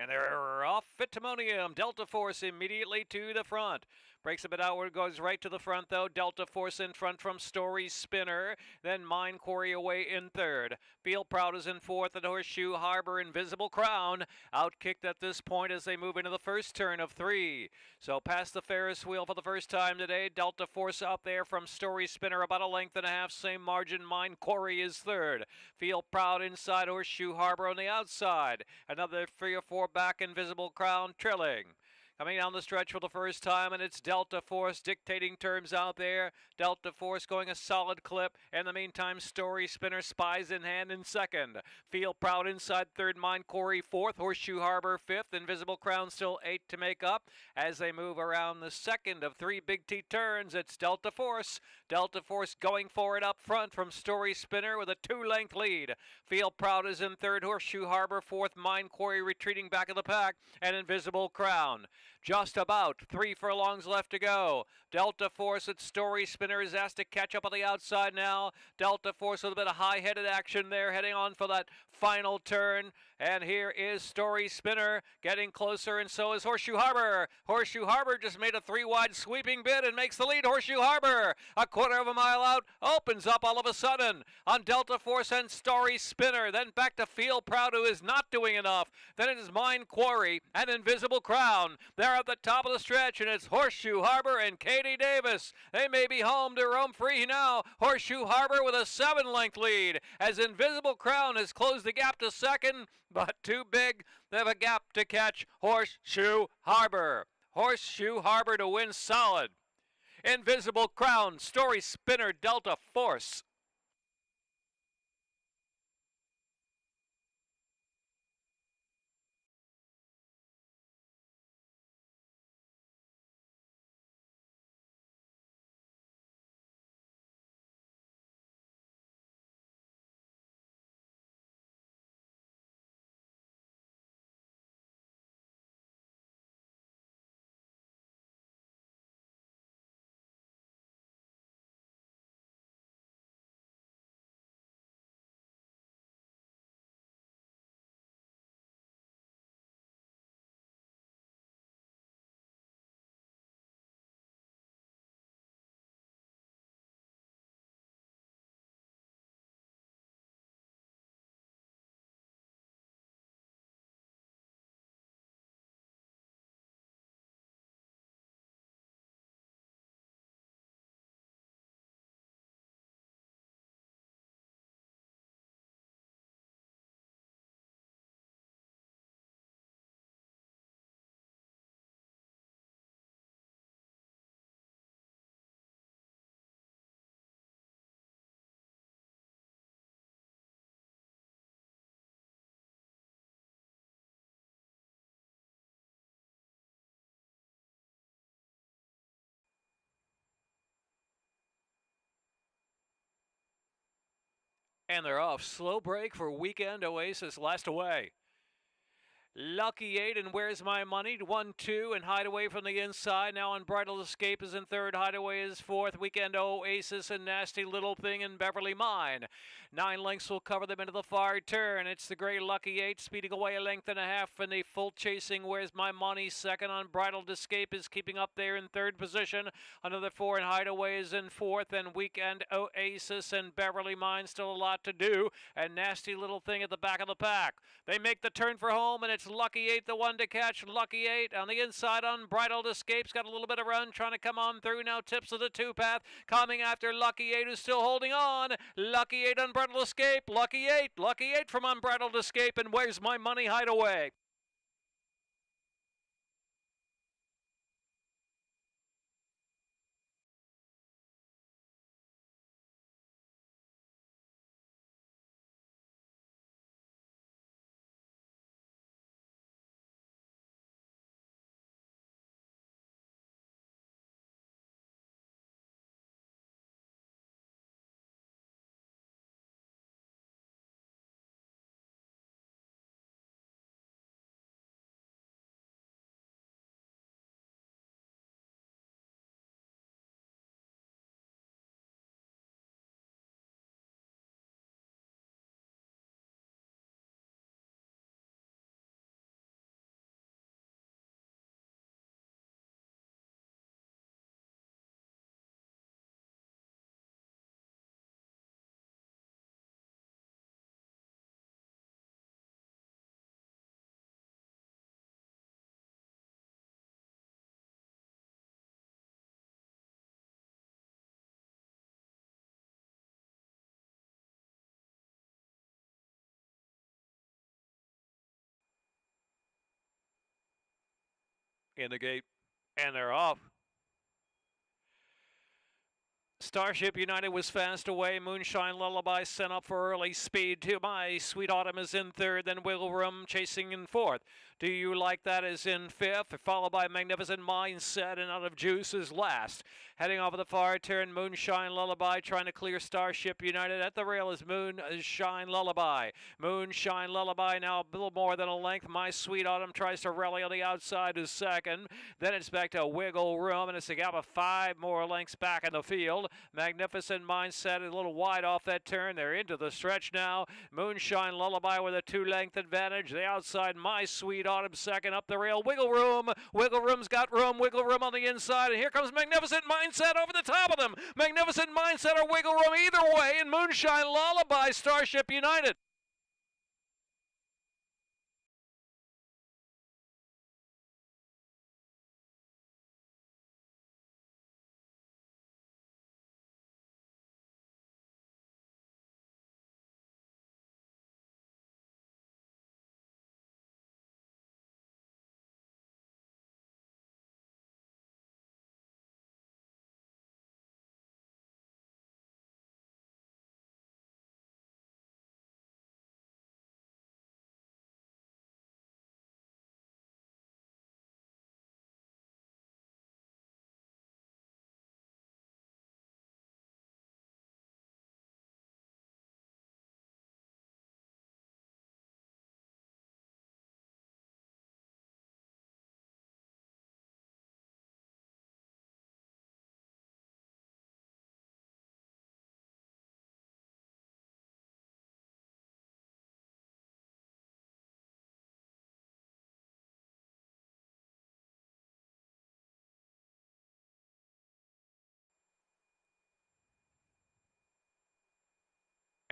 And they're off at Timonium. Delta Force immediately to the front. Breaks a bit outward, goes right to the front though. Delta Force in front from Story Spinner. Then Mine Quarry away in third. Feel Proud is in fourth at Horseshoe Harbor. Invisible Crown outkicked at this point as they move into the first turn of three. So past the Ferris wheel for the first time today. Delta Force out there from Story Spinner about a length and a half. Same margin. Mine Quarry is third. Feel Proud inside Horseshoe Harbor on the outside. Another 3 or 4 back. Invisible Crown trailing. Coming down the stretch for the first time, and it's Delta Force dictating terms out there. Delta Force going a solid clip. In the meantime, Story Spinner spies in hand in second. Feel Proud inside third, Mine Quarry fourth, Horseshoe Harbor fifth, Invisible Crown still 8 to make up. As they move around the second of 3 Big T turns, it's Delta Force. Delta Force going for it up front from Story Spinner with a 2-length lead. Feel Proud is in third, Horseshoe Harbor fourth, Mine Quarry retreating back of the pack, and Invisible Crown. Just about 3 furlongs left to go. Delta Force at Story Spinner is asked to catch up on the outside now. Delta Force with a bit of high-headed action there, heading on for that final turn. And here is Story Spinner getting closer, and so is Horseshoe Harbor. Horseshoe Harbor just made a 3-wide sweeping bid and makes the lead. Horseshoe Harbor, a quarter of a mile out, opens up all of a sudden on Delta Force and Story Spinner. Then back to Feel Proud, who is not doing enough. Then it is Mine Quarry and Invisible Crown. They're at the top of the stretch, and it's Horseshoe Harbor and Katie Davis. They may be home to roam free now. Horseshoe Harbor with a 7-length lead as Invisible Crown has closed the gap to second, but too big. They have a gap to catch Horseshoe Harbor. Horseshoe Harbor to win solid. Invisible Crown, Story Spinner, Delta Force. And they're off. Slow break for Weekend Oasis, last away. Lucky 8 and Where's My Money? 1-2 and Hideaway from the inside. Now Unbridled Escape is in third. Hideaway is fourth. Weekend Oasis and Nasty Little Thing and Beverly Mine. 9 lengths will cover them into the far turn. It's the gray Lucky 8 speeding away a length and a half, and the full chasing Where's My Money second. Unbridled Escape is keeping up there in third position. Another 4 and Hideaway is in fourth, and Weekend Oasis and Beverly Mine still a lot to do, and Nasty Little Thing at the back of the pack. They make the turn for home, and it's Lucky 8, the one to catch. Lucky 8 on the inside. Unbridled Escape's got a little bit of run, trying to come on through. Now tips of the 2-path. Coming after Lucky 8, who's still holding on. Lucky 8, Unbridled Escape. Lucky 8 from Unbridled Escape, and Where's My Money? Hideaway. in the gate, and they're off. Starship United was fast away. Moonshine Lullaby sent up for early speed. To My Sweet Autumn is in third. Then Wiggle Room chasing in fourth. Do You Like That is in fifth. Followed by Magnificent Mindset and Out of Juice is last. Heading off of the far turn, Moonshine Lullaby trying to clear Starship United. At the rail is Moonshine Lullaby. Moonshine Lullaby now a little more than a length. My Sweet Autumn tries to rally on the outside to second. Then it's back to Wiggle Room, and it's a gap of 5 more lengths back in the field. Magnificent Mindset a little wide off that turn. They're into the stretch now. Moonshine Lullaby with a 2-length advantage. The outside, My Sweet Autumn second up the rail. Wiggle Room. Wiggle Room's got room. Wiggle Room on the inside. And here comes Magnificent Mindset over the top of them. Magnificent Mindset or Wiggle Room either way. And Moonshine Lullaby, Starship United.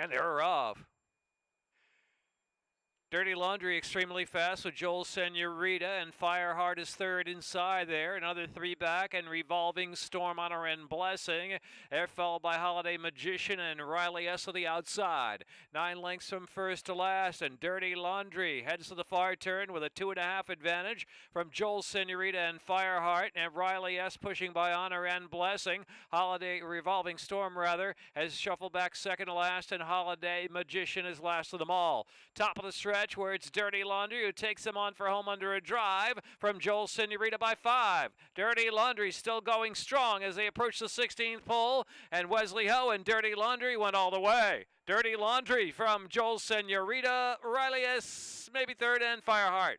And they're off. Dirty Laundry extremely fast with Joel Senorita, and Fireheart is third inside there. Another 3 back, and Revolving Storm, Honor and Blessing. They're followed by Holiday Magician and Riley S. on the outside. 9 lengths from first to last, and Dirty Laundry heads to the far turn with a 2.5 advantage from Joel Senorita and Fireheart, and Riley S. pushing by Honor and Blessing. Revolving Storm has shuffled back second to last, and Holiday Magician is last of them all. Top of the stretch, where it's Dirty Laundry who takes them on for home under a drive from Joel Senorita by 5. Dirty Laundry still going strong as they approach the 16th pole, and Wesley Ho and Dirty Laundry went all the way. Dirty Laundry from Joel Senorita, Riley S. maybe third, and Fireheart.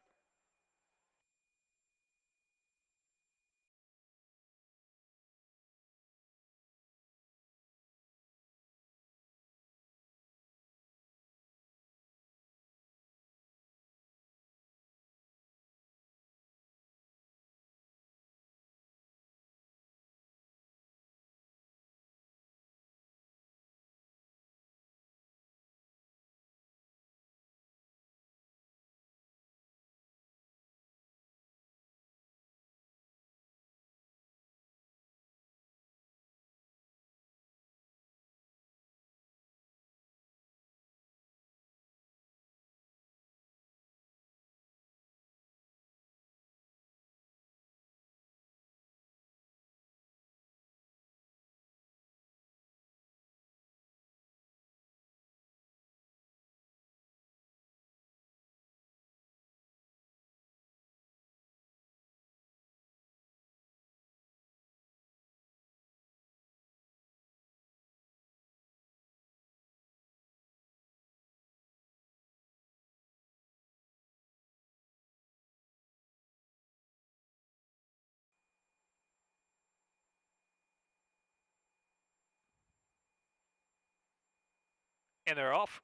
And they're off.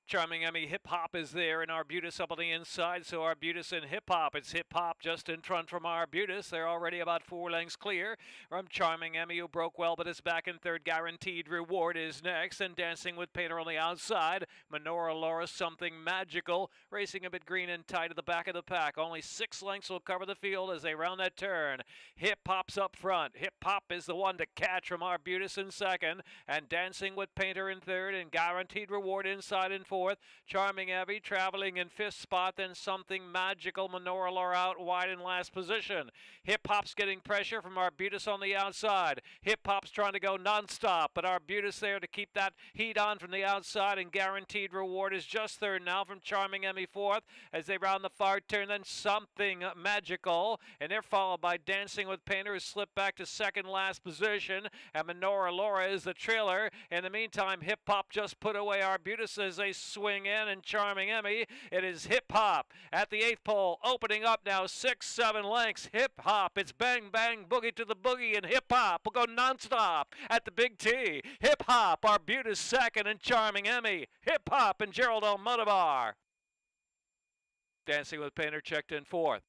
Charming Emmy Hip Hop is there, and Arbutus up on the inside. So Arbutus and Hip Hop. It's Hip Hop just in front from Arbutus. They're already about 4 lengths clear from Charming Emmy, who broke well but is back in third. Guaranteed Reward is next, and Dancing with Painter on the outside. Menorah Laura, Something Magical, racing a bit green and tight at the back of the pack. Only 6 lengths will cover the field as they round that turn. Hip Hop's up front. Hip Hop is the one to catch from Arbutus in second, and Dancing with Painter in third, and Guaranteed Reward inside in fourth. fourth. Charming Abby traveling in fifth spot. Then Something Magical, Menorah Laura out wide in last position. Hip Hop's getting pressure from Arbutus on the outside. Hip Hop's trying to go nonstop, but Arbutus there to keep that heat on from the outside, and Guaranteed Reward is just third now from Charming Emmy fourth as they round the far turn. Then Something Magical, and they're followed by Dancing with Painter, who slipped back to second last position, and Menorah Laura is the trailer. In the meantime, Hip Hop just put away Arbutus as they swing in, and Charming Emmy, it is Hip Hop at the eighth pole, opening up now 6-7 lengths. Hip Hop, it's Bang Bang Boogie to the boogie, and Hip Hop will go nonstop at the Big T. Hip Hop, Arbutus second, and Charming Emmy. Hip Hop and Gerald Almodovar. Dancing with Painter checked in fourth.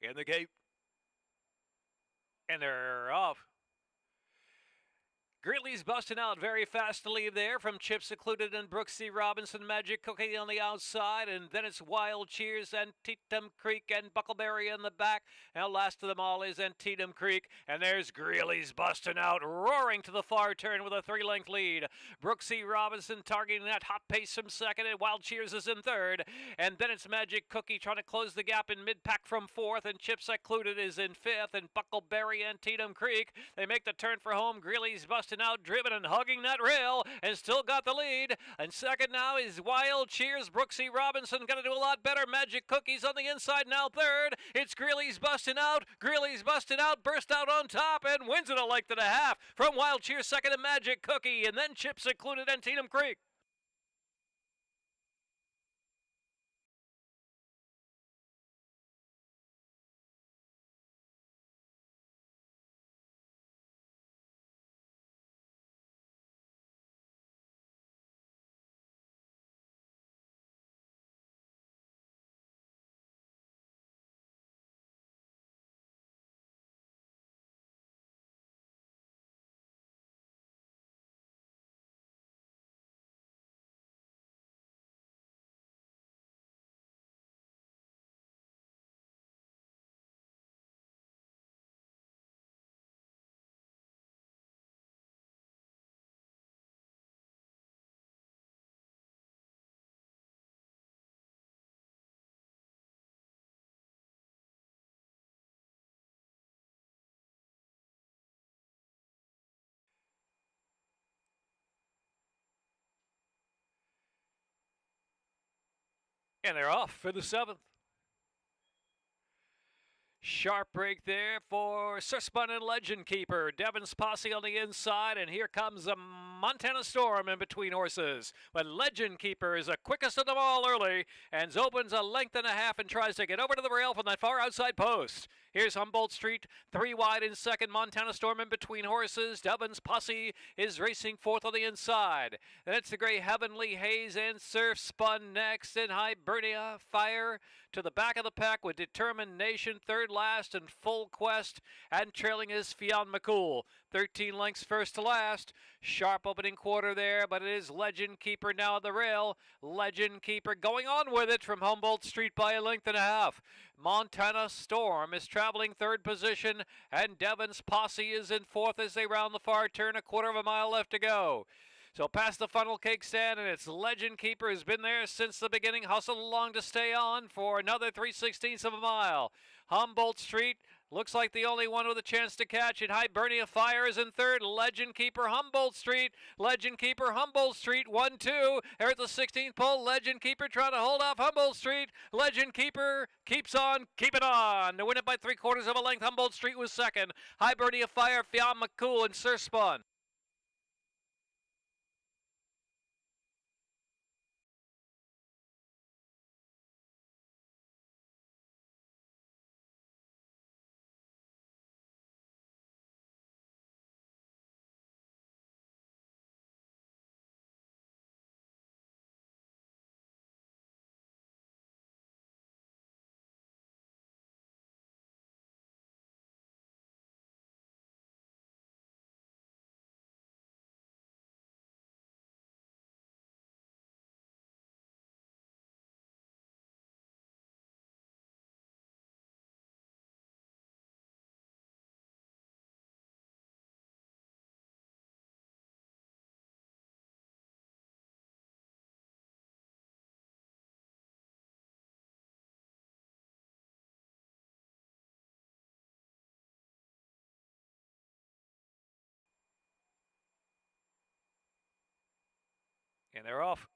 In the gate, and they're off. Greeley's busting out very fast to leave there from Chip Secluded and Brooksy Robinson. Magic Cookie on the outside, and then it's Wild Cheers, Antietam Creek, and Buckleberry in the back. Now last of them all is Antietam Creek, and there's Greeley's busting out, roaring to the far turn with a 3-length lead. Brooksy Robinson targeting that hot pace from second, and Wild Cheers is in third. And then it's Magic Cookie trying to close the gap in mid-pack from fourth, and Chip Secluded is in fifth, and Buckleberry, Antietam Creek, they make the turn for home. Greeley's busting out, driven and hugging that rail, and still got the lead. And second now is Wild Cheers. Brooksy Robinson gonna do a lot better. Magic Cookies on the inside now third. It's Greeley's busting out. Greeley's busting out, burst out on top, and wins it a length and a half from Wild Cheers second to Magic Cookie, and then Chip Secluded Antietam Creek. And they're off for the seventh. Sharp break there for Surspun and Legend Keeper. Devon's Posse on the inside, and here comes a Montana Storm in between horses. But Legend Keeper is the quickest of them all early, and opens a length and a half and tries to get over to the rail from that far outside post. Here's Humboldt Street, 3 wide in second. Montana Storm in between horses. Devon's Posse is racing fourth on the inside. Then it's the gray Heavenly Haze and Surf Spun next. And Hibernia Fire to the back of the pack with Determination third last and Full Quest. And trailing is Fionn McCool. 13 lengths first to last. Sharp opening quarter there, but it is Legend Keeper now at the rail. Legend Keeper going on with it from Humboldt Street by a length and a half. Montana Storm is traveling third position, and Devon's Posse is in fourth as they round the far turn. A quarter of a mile left to go. So past the funnel cake stand, and its Legend Keeper has been there since the beginning. Hustled along to stay on for another 3/16 of a mile. Humboldt Street looks like the only one with a chance to catch it. Hibernia Fire is in third. Legend Keeper, Humboldt Street. Legend Keeper, Humboldt Street. 1-2. Here at the 16th pole. Legend Keeper trying to hold off Humboldt Street. Legend Keeper keeps on, keep it on. To win it by 3/4 of a length, Humboldt Street was second. Hibernia Fire, Fiam McCool, and Sir Spun. And they're off.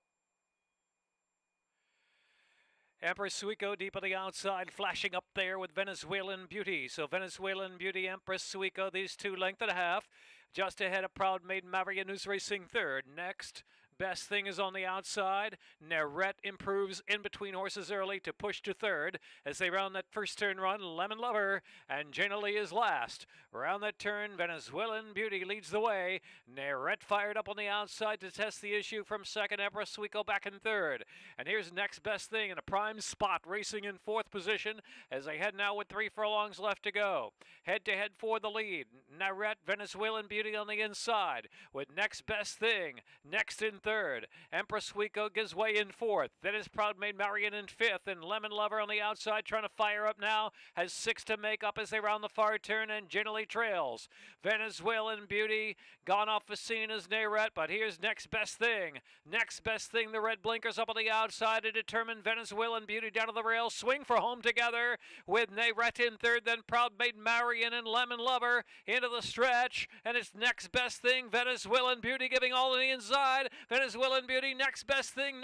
Empress Suico deep on the outside, flashing up there with Venezuelan Beauty. So Venezuelan Beauty, Empress Suico, these 2 length and a half. Just ahead of Proud Maiden Marion, who's racing third. Next, Best Thing is on the outside. Nerette improves in between horses early to push to third. As they round that first turn run, Lemon Lover and Jana Lee is last. Round that turn, Venezuelan Beauty leads the way. Nerette fired up on the outside to test the issue from second. Empress Suico back in third. And here's Next Best Thing in a prime spot, racing in fourth position as they head now with 3 furlongs left to go. Head to head for the lead. Nerette, Venezuelan Beauty on the inside with Next Best Thing next in third. Empress Suico gives way in fourth. Then is Proud Maid Marion in fifth, and Lemon Lover on the outside trying to fire up now. Has 6 to make up as they round the far turn and generally trails. Venezuelan Beauty gone off the scene as Nerette, but here's Next Best Thing. Next Best Thing, the red blinkers up on the outside to determine Venezuelan Beauty down to the rail. Swing for home together with Nerette in third, then Proud Maid Marion and Lemon Lover into the stretch, and it's Next Best Thing, Venezuelan Beauty giving all on the inside. Venezuelan Beauty, Next Best Thing,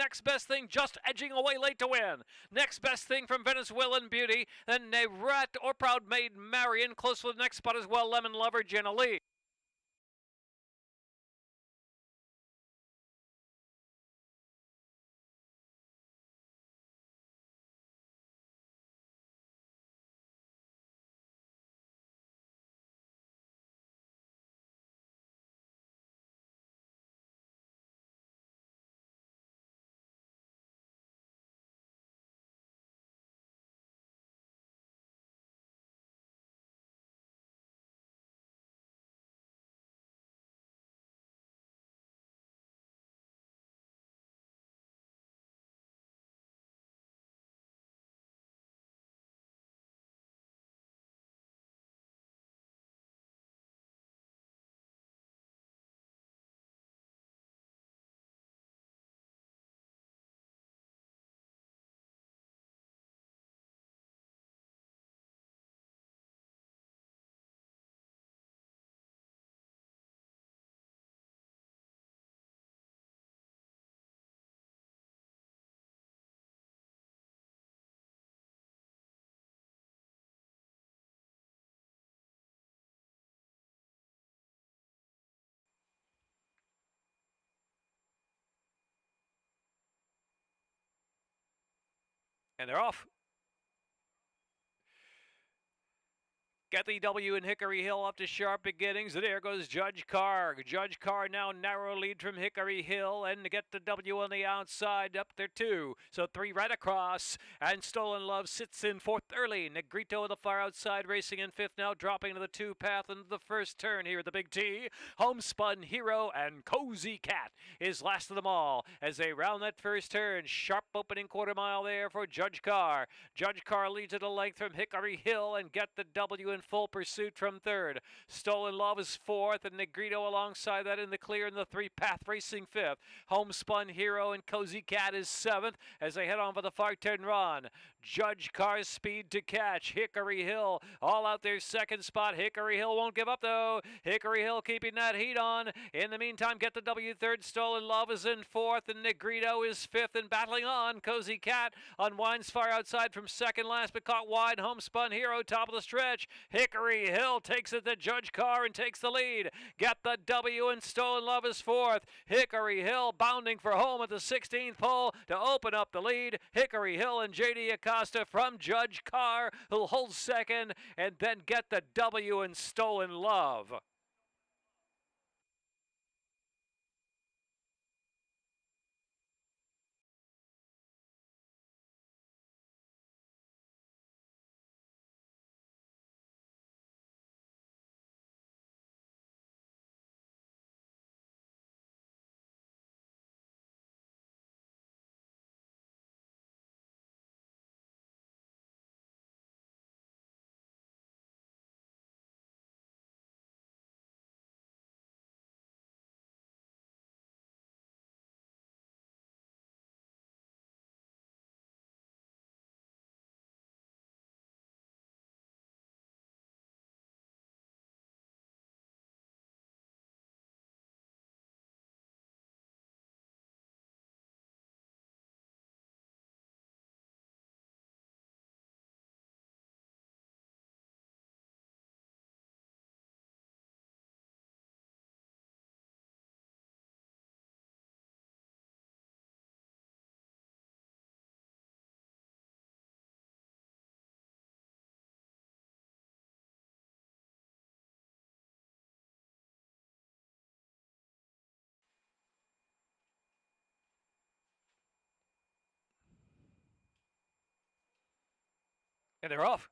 just edging away late to win. Next Best Thing from Venezuelan Beauty, then Nerette or Proud Maid Marion close to the next spot as well. Lemon Lover, Jenna Lee. And they're off. Get the W in Hickory Hill up to sharp beginnings. There goes Judge Carr. Judge Carr now narrow lead from Hickory Hill, and to get the W on the outside up there too. So 3 right across, and Stolen Love sits in fourth early. Negrito on the far outside racing in fifth now, dropping to the 2 path into the first turn here at the Big T. Homespun Hero and Cozy Cat is last of them all as they round that first turn. Sharp opening quarter mile there for Judge Carr. Judge Carr leads at a length from Hickory Hill and get the W in full pursuit from third. Stolen Love is fourth, and Negrito alongside that in the clear in the three-path racing fifth. Homespun Hero and Cozy Cat is seventh as they head on for the far turn run. Judge Car's Speed to Catch. Hickory Hill all out there second spot. Hickory Hill won't give up though. Hickory Hill keeping that heat on. In the meantime, Get the W third. Stolen Love is in fourth, and Negrito is fifth and battling on. Cozy Cat unwinds far outside from second last, but caught wide. Homespun Hero top of the stretch. Hickory Hill takes it to Judge Carr and takes the lead. Get the W and Stolen Love is fourth. Hickory Hill bounding for home at the 16th pole to open up the lead. Hickory Hill and J.D. Acosta from Judge Carr, who'll hold second, and then Get the W and Stolen Love. And they're off.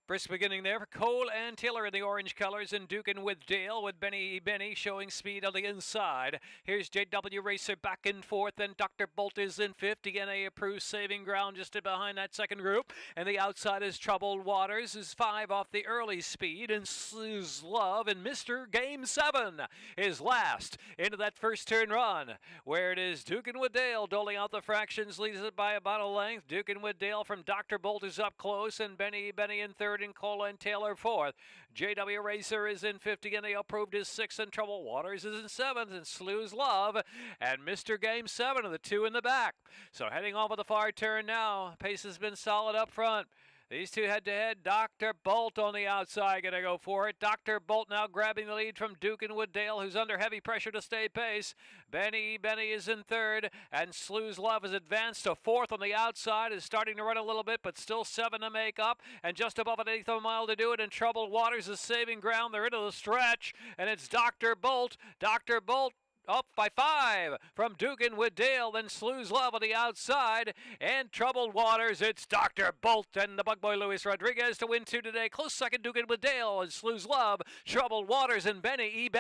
Brisk beginning there for Cole and Taylor in the orange colors, and Dukin with Dale with Benny showing speed on the inside. Here's JW Racer back and forth, and Dr. Bolt is in fifth. DNA approved saving ground just behind that second group. And the outside is Troubled Waters, is 5 off the early speed, and Slew's Love and Mr. Game 7 is last into that first turn run, where it is Dukin with Dale doling out the fractions, leads it by about a length. Dukin with Dale from Dr. Bolt is up close, and Benny in third, and Cole and Taylor fourth. JW Racer is in 50, and they approved his sixth, and Troubled Waters is in seventh, and Slew's Love and Mr. Game 7 are the two in the back. So heading off of the far turn now. Pace has been solid up front. These two head-to-head. Dr. Bolt on the outside going to go for it. Dr. Bolt now grabbing the lead from Dukin with Dale, who's under heavy pressure to stay pace. Benny is in third, and Slew's Love is advanced to fourth on the outside, is starting to run a little bit, but still 7 to make up, and just above an eighth of a mile to do it, and Troubled Waters is saving ground. They're into the stretch, and it's Dr. Bolt. Dr. Bolt up by 5 from Dukin with Dale, then Slew's Love on the outside, and Troubled Waters. It's Dr. Bolt and the Bug Boy Luis Rodriguez to win 2 today. Close second, Dukin with Dale, and Slew's Love, Troubled Waters, and Benny.